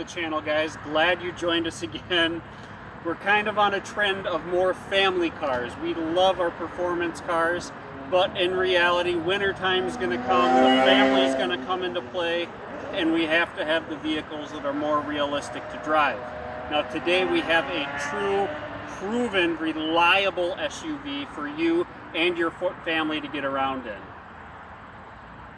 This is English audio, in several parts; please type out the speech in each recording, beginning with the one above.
the channel, guys. Glad you joined us again. We're kind of on a trend of more family cars. We love our performance cars, but in reality, wintertime is going to come, the family is going to come into play, and we have to have the vehicles that are more realistic to drive. Now today we have a true, proven, reliable SUV for you and your family to get around in.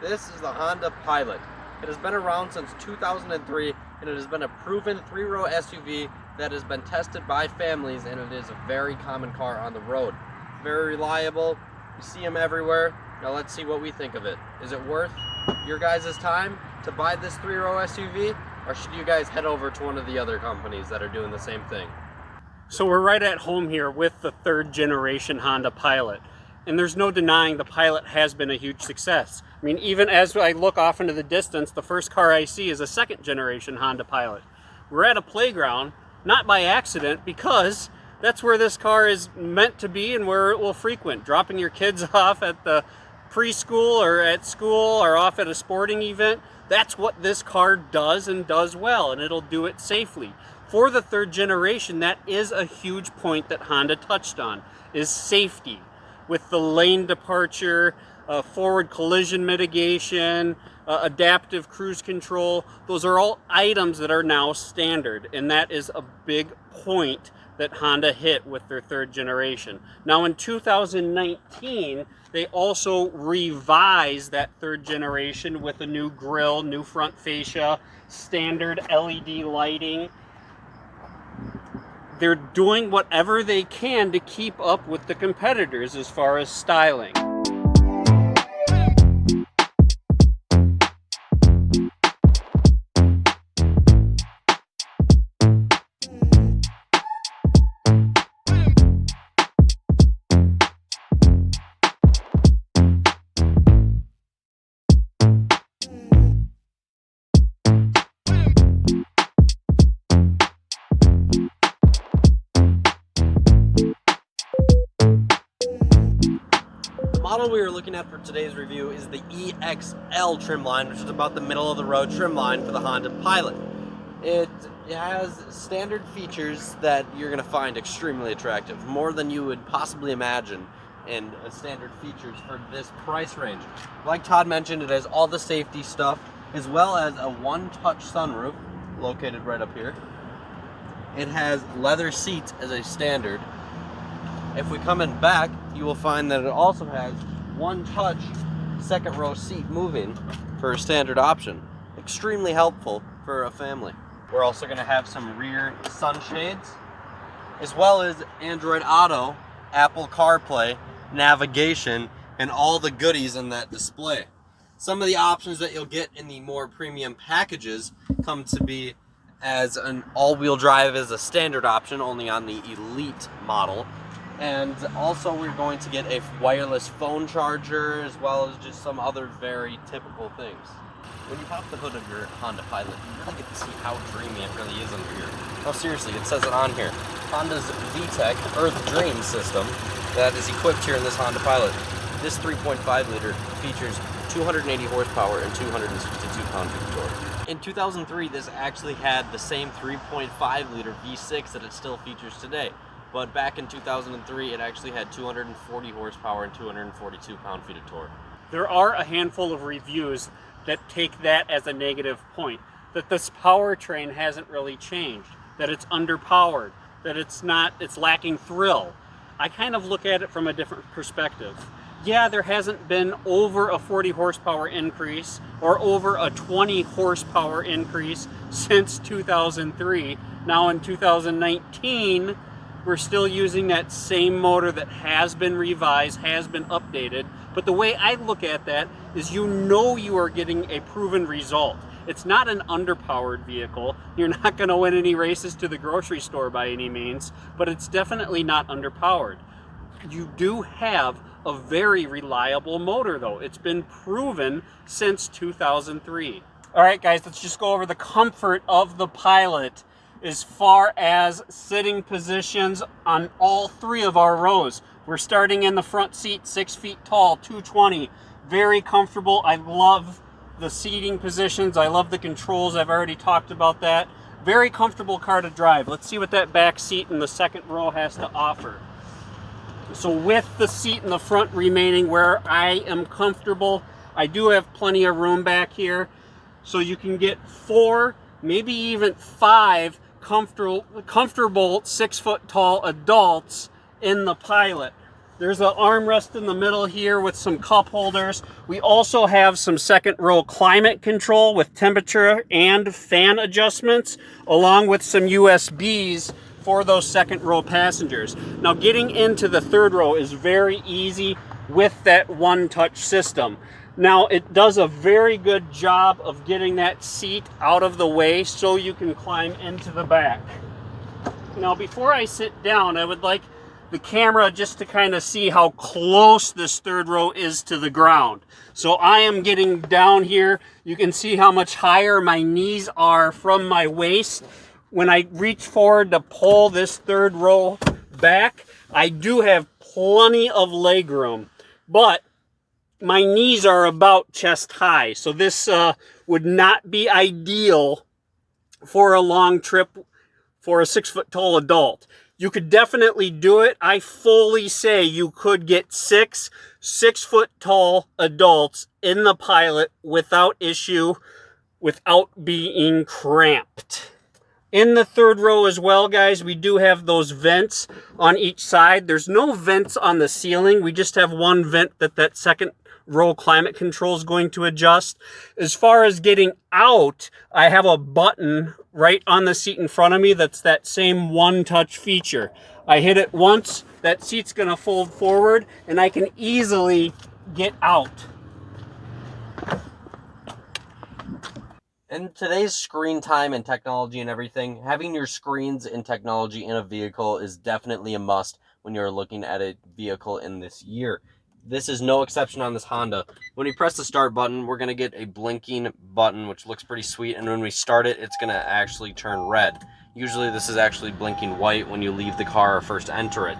This is the Hondapilot. It has been around since 2003, and it has been a proven three-row SUV that has been tested by families, and it is a very common car on the road. Very reliable. You see them everywhere. Now let's see what we think of it. Is it worth your guys' time to buy this three-row SUV, or should you guys head over to one of the other companies that are doing the same thing? So we're right at home here with the third generation Hondapilot. And there's no denying the Pilot has been a huge success. I mean, even as I look off into the distance, the first car I see is a second generation Hondapilot. We're at a playground, not by accident, because that's where this car is meant to be and where it will frequent. Dropping your kids off at the preschool or at school or off at a sporting event, that's what this car does and does well, and it'll do it safely. For the third generation, that is a huge point that Honda touched on, is safety. With the lane departure, forward collision mitigation, adaptive cruise control, those are all items that are now standard, and that is a big point that Honda hit with their third generation. Now in 2019, they also revised that third generation with a new grille, new front fascia, standard LED lighting. They're doing whatever they can to keep up with the competitors as far as styling. The model we are looking at for today's review is the EXL trim line, which is about the middle of the road trim line for the Hondapilot. It has standard features that you're going to find extremely attractive, more than you would possibly imagine in standard features for this price range. Like Todd mentioned, it has all the safety stuff, as well as a one-touch sunroof located right up here. It has leather seats as a standard. If we come in back, you will find that it also has one-touch second row seat moving for a standard option. Extremely helpful for a family. We're also going to have some rear sunshades, as well as Android Auto, Apple CarPlay, navigation, and all the goodies in that display. Some of the options that you'll get in the more premium packages come to be as an all-wheel drive as a standard option, only on the Elite model. And also we're going to get a wireless phone charger, as well as just some other very typical things. When you pop the hood of your Hondapilot, you really get to see how dreamy it really is under here. No, seriously, it says it on here. Honda's VTEC Earth Dream system that is equipped here in this Hondapilot. This 3.5 liter features 280 horsepower and 262 pound-feet of torque. In 2003, this actually had the same 3.5 liter V6 that it still features today. But back in 2003, it actually had 240 horsepower and 242 pound-feet of torque. There are a handful of reviews that take that as a negative point, that this powertrain hasn't really changed, that it's underpowered, that it's lacking thrill. I kind of look at it from a different perspective. Yeah, there hasn't been over a 40 horsepower increase or over a 20 horsepower increase since 2003. Now in 2019, we're still using that same motor that has been revised, has been updated. But the way I look at that is, you know, you are getting a proven result. It's not an underpowered vehicle. You're not going to win any races to the grocery store by any means, but it's definitely not underpowered. You do have a very reliable motor though. It's been proven since 2003. All right guys, let's just go over the comfort of the Pilot as far as sitting positions on all three of our rows. We're starting in the front seat, 6 feet tall, 220, very comfortable. I love the seating positions. I love the controls. I've already talked about that. Very comfortable car to drive. Let's see what that back seat in the second row has to offer. So with the seat in the front remaining where I am comfortable, I do have plenty of room back here. So you can get 4, maybe even 5 comfortable 6-foot tall adults in the Pilot. There's an armrest in the middle here with some cup holders. We also have some second row climate control with temperature and fan adjustments, along with some USBs for those second row passengers. Now getting into the third row is very easy with that one-touch system. Now it does a very good job of getting that seat out of the way so you can climb into the back. Now before I sit down, I would like the camera just to kind of see how close this third row is to the ground. So I am getting down here. You can see how much higher my knees are from my waist. When I reach forward to pull this third row back, I do have plenty of leg room, but my knees are about chest high. So this would not be ideal for a long trip for a 6-foot tall adult. You could definitely do it. I fully say you could get 6 6-foot tall adults in the Pilot without issue, without being cramped. In the third row as well, guys, we do have those vents on each side. There's no vents on the ceiling. We just have one vent that second row climate control is going to adjust. As far as getting out, I have a button right on the seat in front of me that's that same one-touch feature. I hit it once, that seat's going to fold forward, and I can easily get out. In today's screen time and technology and everything, having your screens and technology in a vehicle is definitely a must when you're looking at a vehicle in this year. This is no exception on this Honda. When we press the start button, we're going to get a blinking button, which looks pretty sweet. And when we start it, it's going to actually turn red. Usually this is actually blinking white when you leave the car or first enter it.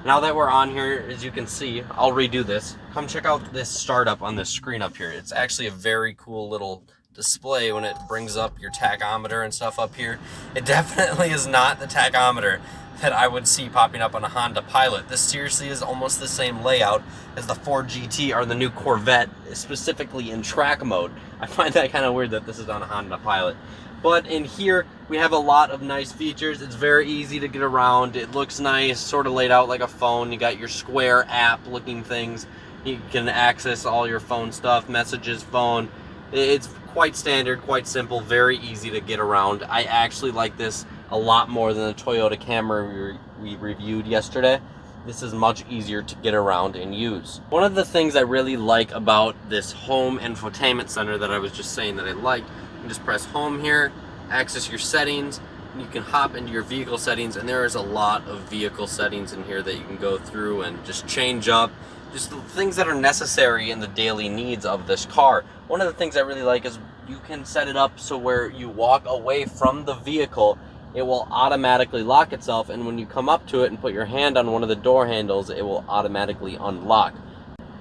Now that we're on here, as you can see, I'll redo this. Come check out this startup on this screen up here. It's actually a very cool little display when it brings up your tachometer and stuff up here. It definitely is not the tachometer that I would see popping up on a Honda Pilot. This seriously is almost the same layout as the Ford GT or the new Corvette, specifically in track mode. I find that kind of weird that this is on a Honda Pilot. But in here, we have a lot of nice features. It's very easy to get around. It looks nice, sort of laid out like a phone. You got your square app looking things. You can access all your phone stuff, messages, phone. It's quite standard, quite simple, very easy to get around. I actually like this a lot more than the Toyota Camry we reviewed yesterday. This is much easier to get around and use. One of the things I really like about this home infotainment center that I was just saying that I like, you can just press home here, access your settings, and you can hop into your vehicle settings, and there is a lot of vehicle settings in here that you can go through and just change up. Just the things that are necessary in the daily needs of this car. One of the things I really like is you can set it up so where you walk away from the vehicle, it will automatically lock itself, and when you come up to it and put your hand on one of the door handles, it will automatically unlock.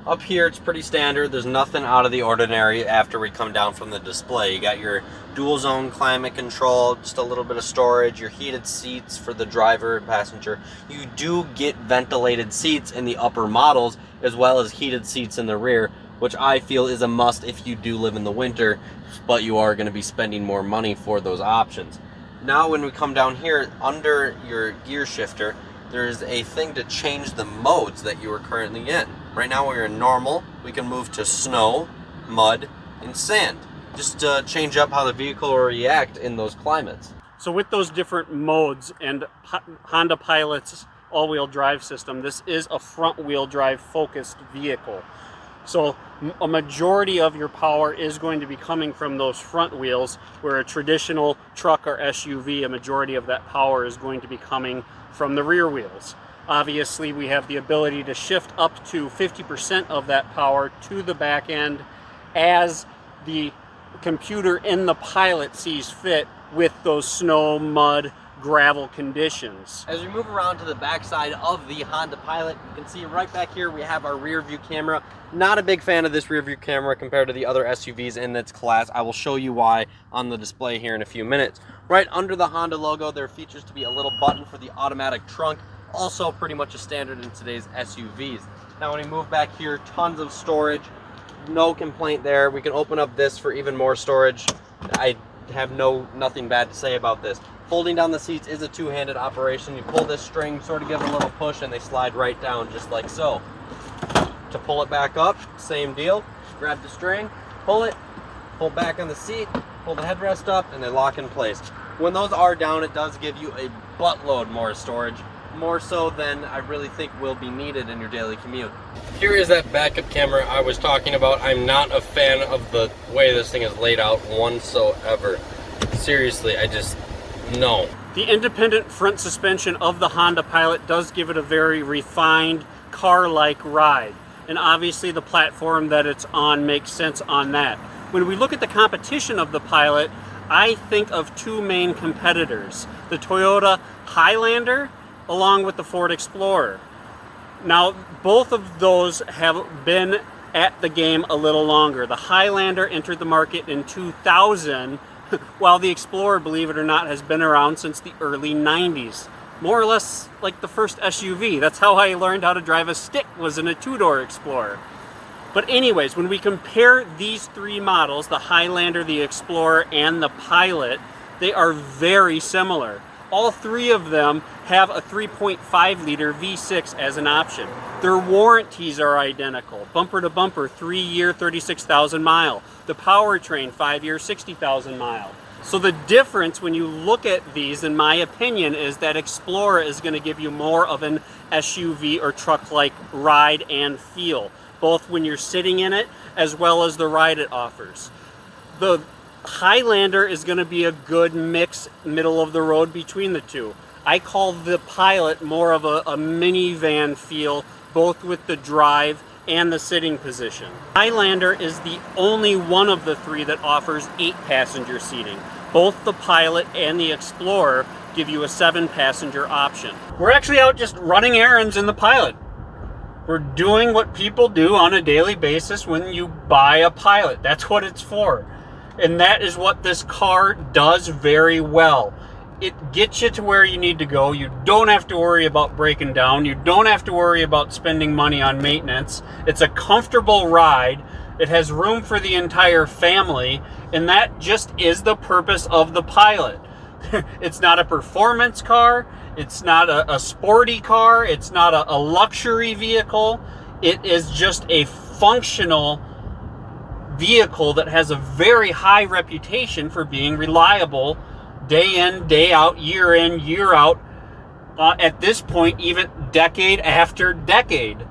Up here, it's pretty standard. There's nothing out of the ordinary after we come down from the display. You got your dual zone climate control, just a little bit of storage, your heated seats for the driver and passenger. You do get ventilated seats in the upper models, as well as heated seats in the rear, which I feel is a must if you do live in the winter, but you are going to be spending more money for those options. Now when we come down here, under your gear shifter, there's a thing to change the modes that you are currently in. Right now we're in normal. We can move to snow, mud, and sand. Just to change up how the vehicle will react in those climates. So with those different modes and Honda Pilot's all-wheel drive system, this is a front-wheel drive focused vehicle. So a majority of your power is going to be coming from those front wheels, where a traditional truck or SUV, a majority of that power is going to be coming from the rear wheels. Obviously, we have the ability to shift up to 50% of that power to the back end as the computer in the Pilot sees fit with those snow, mud, gravel conditions. As we move around to the backside of the Honda Pilot, you can see right back here we have our rear view camera. Not a big fan of this rear view camera compared to the other SUVs in its class. I will show you why on the display here in a few minutes. Right under the Honda logo, there features to be a little button for the automatic trunk, also pretty much a standard in today's SUVs. Now when we move back here, tons of storage, no complaint there. We can open up this for even more storage. I have nothing bad to say about this. Folding down the seats is a two-handed operation. You pull this string, sort of give it a little push, and they slide right down just like so. To pull it back up, same deal. Grab the string, pull it, pull back on the seat, pull the headrest up, and they lock in place. When those are down, it does give you a buttload more storage, more so than I really think will be needed in your daily commute. Here is that backup camera I was talking about. I'm not a fan of the way this thing is laid out whatsoever. Seriously, no. The independent front suspension of the Honda Pilot does give it a very refined car-like ride. And obviously the platform that it's on makes sense on that. When we look at the competition of the Pilot, I think of two main competitors, the Toyota Highlander along with the Ford Explorer. Now, both of those have been at the game a little longer. The Highlander entered the market in 2000, while the Explorer, believe it or not, has been around since the early 90s. More or less like the first SUV. That's how I learned how to drive a stick, was in a two-door Explorer. But anyways, when we compare these three models, the Highlander, the Explorer, and the Pilot, they are very similar. All three of them have a 3.5 liter V6 as an option. Their warranties are identical. Bumper to bumper, 3-year, 36,000 mile. The powertrain, 5-year, 60,000 mile. So the difference when you look at these, in my opinion, is that Explorer is going to give you more of an SUV or truck-like ride and feel, both when you're sitting in it as well as the ride it offers. The Highlander is going to be a good mix, middle of the road between the two. I call the Pilot more of a minivan feel, both with the drive and the sitting position. Highlander is the only one of the three that offers 8-passenger seating. Both the Pilot and the Explorer give you a 7-passenger option. We're actually out just running errands in the Pilot. We're doing what people do on a daily basis when you buy a Pilot. That's what it's for. And that is what this car does very well. It gets you to where you need to go. You don't have to worry about breaking down. You don't have to worry about spending money on maintenance. It's a comfortable ride. It has room for the entire family, and that just is the purpose of the Pilot. It's not a performance car. It's not a sporty car. It's not a luxury vehicle. It is just a functional vehicle that has a very high reputation for being reliable day in, day out, year in, year out, at this point, even decade after decade.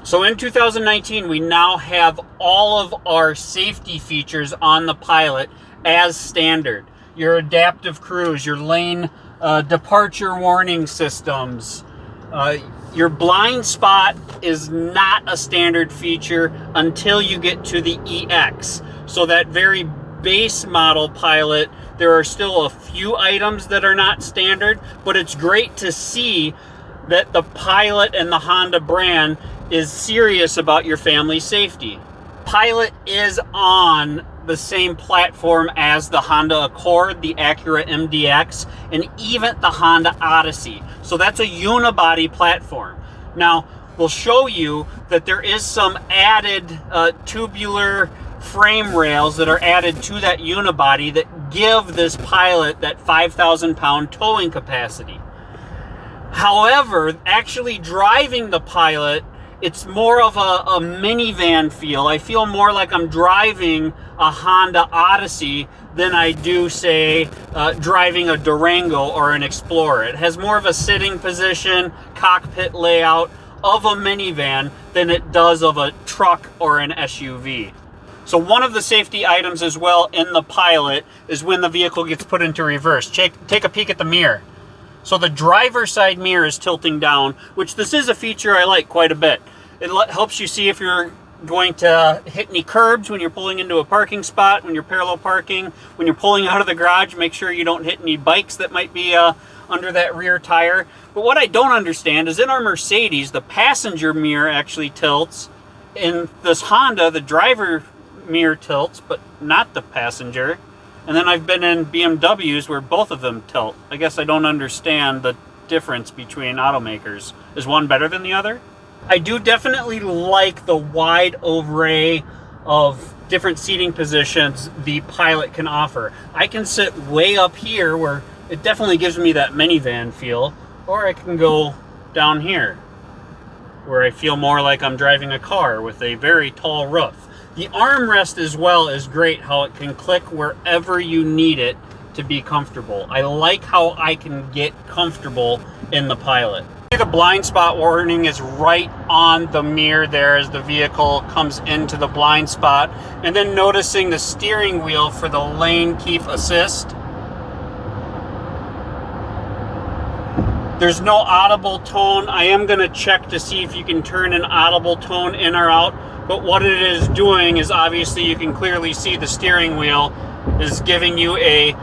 So in 2019, we now have all of our safety features on the Pilot as standard. Your adaptive cruise, your lane departure warning systems. Your blind spot is not a standard feature until you get to the EX. So that very base model Pilot, there are still a few items that are not standard, but it's great to see that the Pilot and the Honda brand is serious about your family safety. Pilot is on the same platform as the Honda Accord, the Acura MDX, and even the Honda Odyssey. So that's a unibody platform. Now, we'll show you that there is some added tubular frame rails that are added to that unibody that give this Pilot that 5,000-pound towing capacity. However, actually driving the Pilot, it's more of a minivan feel. I feel more like I'm driving a Honda Odyssey than I do, say, driving a Durango or an Explorer. It has more of a sitting position, cockpit layout of a minivan than it does of a truck or an SUV. So one of the safety items as well in the Pilot is when the vehicle gets put into reverse. Take a peek at the mirror. So the driver's side mirror is tilting down, which this is a feature I like quite a bit. It helps you see if you're going to hit any curbs when you're pulling into a parking spot, when you're parallel parking, when you're pulling out of the garage. Make sure you don't hit any bikes that might be under that rear tire. But what I don't understand is in our Mercedes, the passenger mirror actually tilts. In this Honda, the driver mirror tilts, but not the passenger. And then I've been in BMWs where both of them tilt. I guess I don't understand the difference between automakers. Is one better than the other? I do definitely like the wide array of different seating positions the Pilot can offer. I can sit way up here where it definitely gives me that minivan feel, or I can go down here where I feel more like I'm driving a car with a very tall roof. The armrest as well is great, how it can click wherever you need it to be comfortable. I like how I can get comfortable in the Pilot. The blind spot warning is right on the mirror there as the vehicle comes into the blind spot. And then noticing the steering wheel for the lane keep assist. There's no audible tone. I am going to check to see if you can turn an audible tone in or out. But what it is doing is obviously you can clearly see the steering wheel is giving you a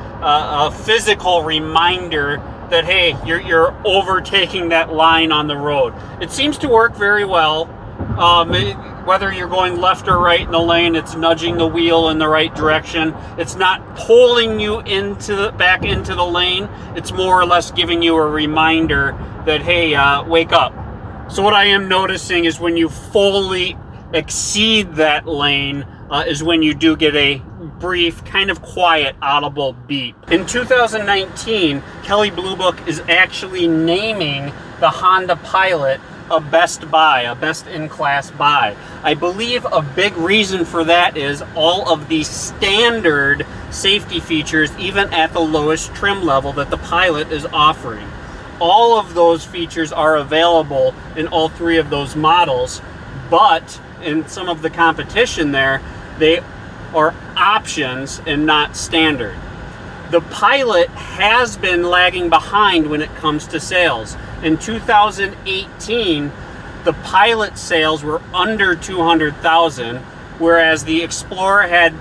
physical reminder that, hey, you're overtaking that line on the road. It seems to work very well. Whether you're going left or right in the lane, it's nudging the wheel in the right direction. It's not pulling you back into the lane. It's more or less giving you a reminder that, hey, wake up. So what I am noticing is when you fully exceed that lane is when you do get a brief, kind of quiet, audible beep. In 2019, Kelley Blue Book is actually naming the Hondapilot a best buy, a best-in-class buy. I believe a big reason for that is all of the standard safety features, even at the lowest trim level that the Pilot is offering. All of those features are available in all three of those models, but in some of the competition there, they are options and not standard. The Pilot has been lagging behind when it comes to sales. In 2018, the Pilot sales were under 200,000, whereas the Explorer had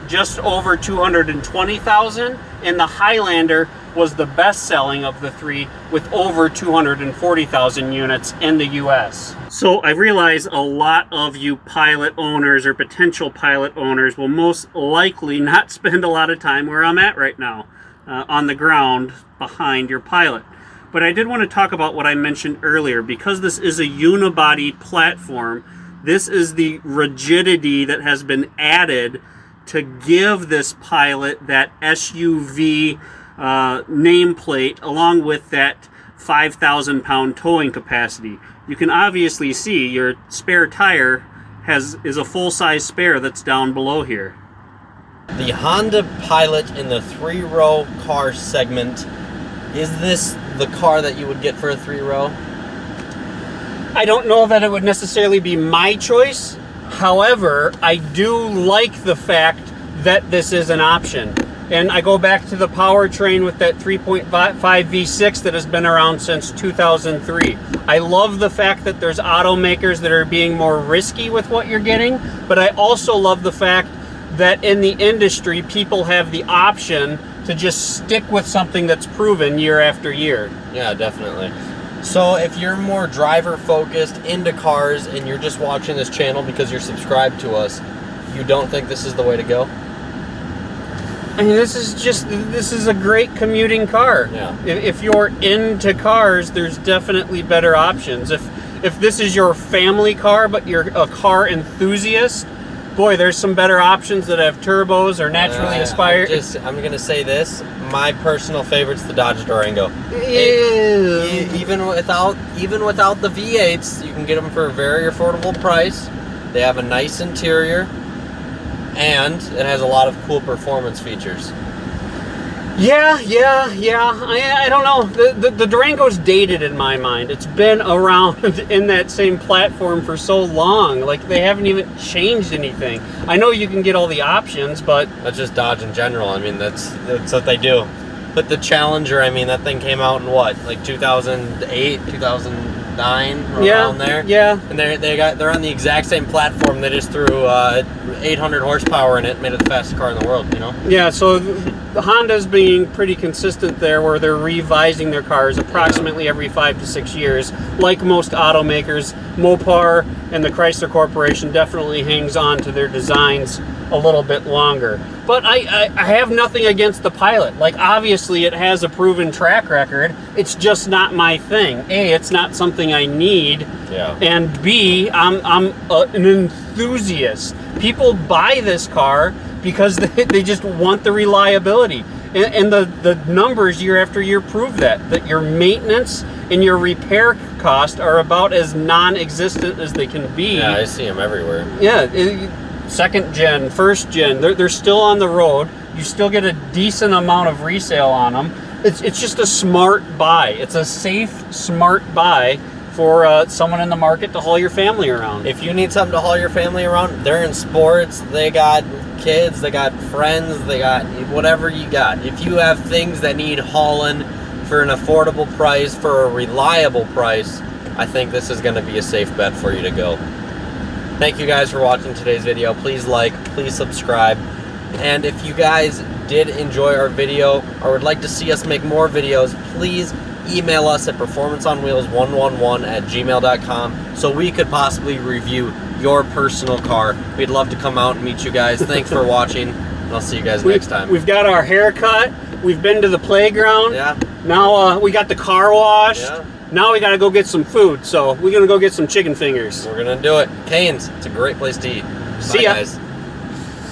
just over 220,000, and the Highlander was the best-selling of the three with over 240,000 units in the US. So I realize a lot of you Pilot owners or potential Pilot owners will most likely not spend a lot of time where I'm at right now, on the ground behind your Pilot. But I did want to talk about what I mentioned earlier. Because this is a unibody platform, this is the rigidity that has been added to give this Pilot that SUV nameplate along with that 5,000 pound towing capacity. You can obviously see your spare tire is a full-size spare that's down below here. The Honda Pilot in the 3-row car segment, is this the car that you would get for a 3-row? I don't know that it would necessarily be my choice. However, I do like the fact that this is an option. And I go back to the powertrain with that 3.5 V6 that has been around since 2003. I love the fact that there's automakers that are being more risky with what you're getting, but I also love the fact that in the industry, people have the option to just stick with something that's proven year after year. Yeah, definitely. So if you're more driver focused, into cars, and you're just watching this channel because you're subscribed to us, you don't think this is the way to go? I mean, this is a great commuting car. Yeah. If you're into cars, there's definitely better options. If this is your family car, but you're a car enthusiast, boy, there's some better options that have turbos or naturally aspired. I'm gonna say this: my personal favorite's the Dodge Durango. Even without the V8s, you can get them for a very affordable price. They have a nice interior, and it has a lot of cool performance features. Yeah. I don't know. The Durango's dated in my mind. It's been around in that same platform for so long. Like, they haven't even changed anything. I know you can get all the options, but That's just Dodge in general. I mean, that's what they do. But the Challenger, I mean, that thing came out in what, like 2008, 2000. 9 Yeah, around there. yeah. And they're on the exact same platform. They just threw 800 horsepower in it, made it the fastest car in the world. You know. Yeah, so the Honda's being pretty consistent there, where they're revising their cars approximately every 5 to 6 years. Like most automakers, Mopar and the Chrysler Corporation definitely hangs on to their designs a little bit longer. But I have nothing against the Pilot. Like, obviously it has a proven track record. It's just not my thing. A, it's not something I need. Yeah. And B, I'm an enthusiast. People buy this car because they just want the reliability. And the numbers year after year prove that your maintenance and your repair cost are about as non-existent as they can be. Yeah, I see them everywhere. Yeah, second gen, first gen, they're still on the road. You still get a decent amount of resale on them. It's just a smart buy. It's a safe, smart buy for someone in the market to haul your family around. If you need something to haul your family around, they're in sports, they got kids, they got friends, they got whatever you got. If you have things that need hauling for an affordable price, for a reliable price, I think this is going to be a safe bet for you to go. Thank you guys for watching today's video. Please like, please subscribe. And if you guys did enjoy our video or would like to see us make more videos, please email us at performanceonwheels111@gmail.com so we could possibly review your personal car. We'd love to come out and meet you guys. Thanks for watching, and I'll see you guys next time. We've got our haircut. We've been to the playground. Yeah. Now we got the car washed. Yeah. Now we got to go get some food. So we're going to go get some chicken fingers. We're going to do it. Cane's, it's a great place to eat. See Bye, ya. guys.